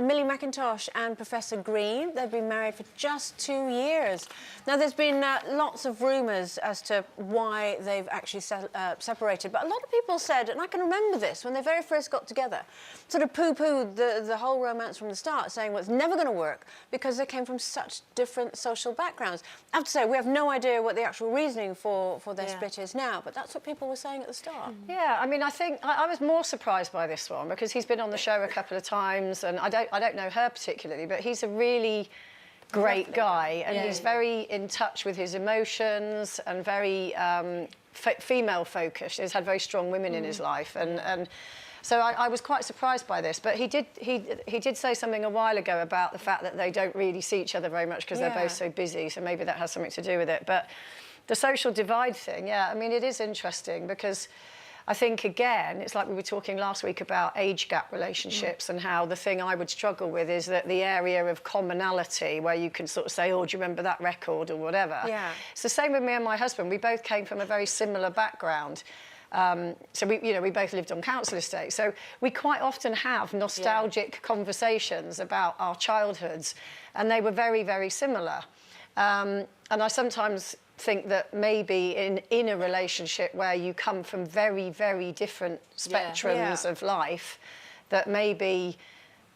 Millie McIntosh and Professor Green, they've been married for just 2 years. Now, there's been lots of rumours as to why they've actually separated, but a lot of people said, and I can remember this, when they very first got together, sort of poo-pooed the whole romance from the start, saying, well, it's never going to work because they came from such different social backgrounds. I have to say, we have no idea what the actual reasoning for their split is now, but that's what people were saying at the start. Yeah, I mean, I think I was more surprised by this one because he's been on the show a couple of times, and I don't know her particularly, but he's a really great guy, and he's very in touch with his emotions and very female focused. He's had very strong women in his life, and so I was quite surprised by this. But he did say something a while ago about the fact that they don't really see each other very much because they're both so busy. So maybe that has something to do with it. But the social divide thing, yeah, I mean, it is interesting because I think, again, it's like we were talking last week about age gap relationships and how the thing I would struggle with is that the area of commonality where you can sort of say, oh, do you remember that record or whatever? Yeah. It's the same with me and my husband. We both came from a very similar background. So we both lived on council estates. So we quite often have nostalgic conversations about our childhoods, and they were very, very similar. And I sometimes think that maybe in a relationship where you come from very, very different spectrums of life, that maybe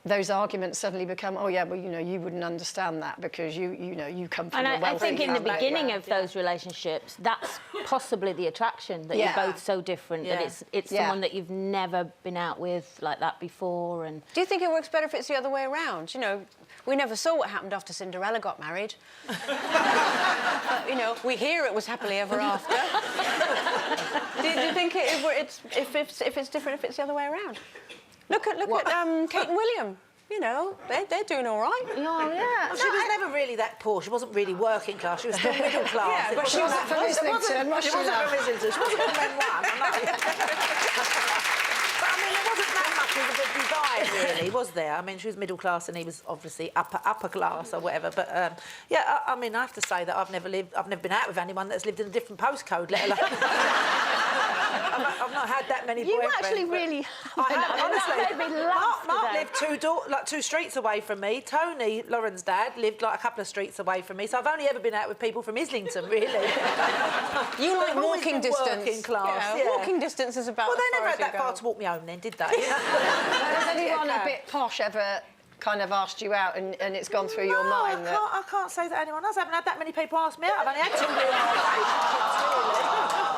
those arguments suddenly become, oh yeah, well, you know, you wouldn't understand that because you come from a wealthy I think in the family. beginning of those relationships, that's possibly the attraction, that you're both so different, that it's someone that you've never been out with like that before. And do you think it works better if it's the other way around? You know, we never saw what happened after Cinderella got married. But, you know, we hear it was happily ever after. do you think if it's different if it's the other way around? Look at Kate and William. You know, they're doing all right. Oh, yeah. She was never really that poor. She wasn't really working class. She was still middle class. Yeah, but she wasn't from Islington, was she? She wasn't from Islington. She wasn't from Men One, I know. But, I mean, there wasn't that much of a divide, really, was there? I mean, she was middle class and he was obviously upper class or whatever. But, yeah, I mean, I have to say that I've never been out with anyone that's lived in a different postcode, let alone... I've not had that many boyfriends. You actually really honestly. Mark lived two streets away from me. Tony, Lauren's dad, lived like a couple of streets away from me. So I've only ever been out with people from Islington, really. You like walking distance. Working class. Yeah. Walking distance is about. Well, they never had that far to walk me home, then, did they? Has anyone a bit posh ever kind of asked you out and it's gone through your mind? I can't say that anyone else. I haven't had that many people ask me out. I've only had 2 real relationships, really.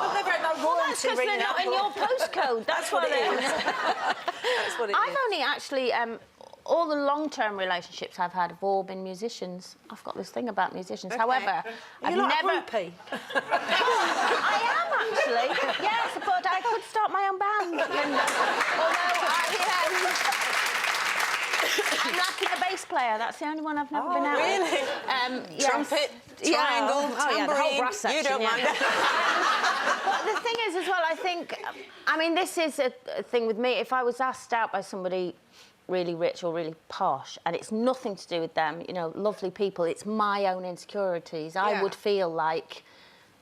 I've never had no royalty because they're not in your postcode. That's what it is. That's what it is. I've only actually... all the long-term relationships I've had have all been musicians. I've got this thing about musicians. Okay. However, I've like never... a groupie? I am, actually. Yes, but I could start my own band. I'm lacking a bass player. That's the only one I've never been out with. Really? Trumpet, triangle, tambourine. The whole brass section, you don't mind. But the thing is, as well, I think... I mean, this is a thing with me. If I was asked out by somebody really rich or really posh, and it's nothing to do with them, you know, lovely people, it's my own insecurities, I would feel like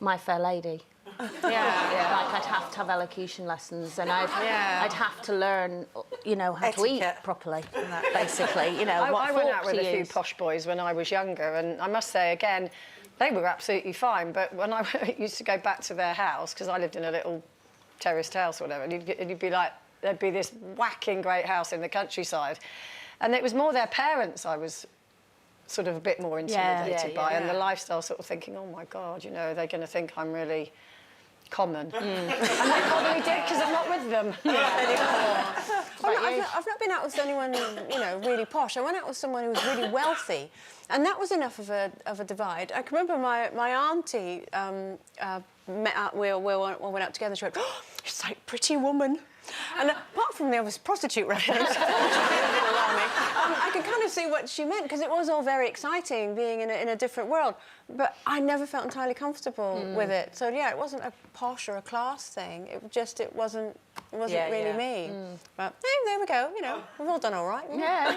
My Fair Lady. Like I'd have to have elocution lessons, and I'd have to learn, you know, how to eat properly, basically, you know. I went out with a few posh boys when I was younger, and I must say, again, they were absolutely fine, but when I used to go back to their house, because I lived in a little terraced house or whatever, and you'd be like, there'd be this whacking great house in the countryside, and it was more their parents I was sort of a bit more intimidated by, and the lifestyle, sort of thinking, oh my God, you know, they're going to think I'm really common. And they probably did, because I'm not with them. I've not been out with anyone, you know, really posh. I went out with someone who was really wealthy, and that was enough of a divide. I can remember my auntie met up, we went out together. She went, oh, she's like a pretty woman. And apart from the obvious prostitute reference, which didn't allow me, I could kind of see what she meant, because it was all very exciting being in a different world. But I never felt entirely comfortable with it. So yeah, it wasn't a posh or a class thing. It wasn't really me. But hey, there we go. You know, we've all done all right. Yeah.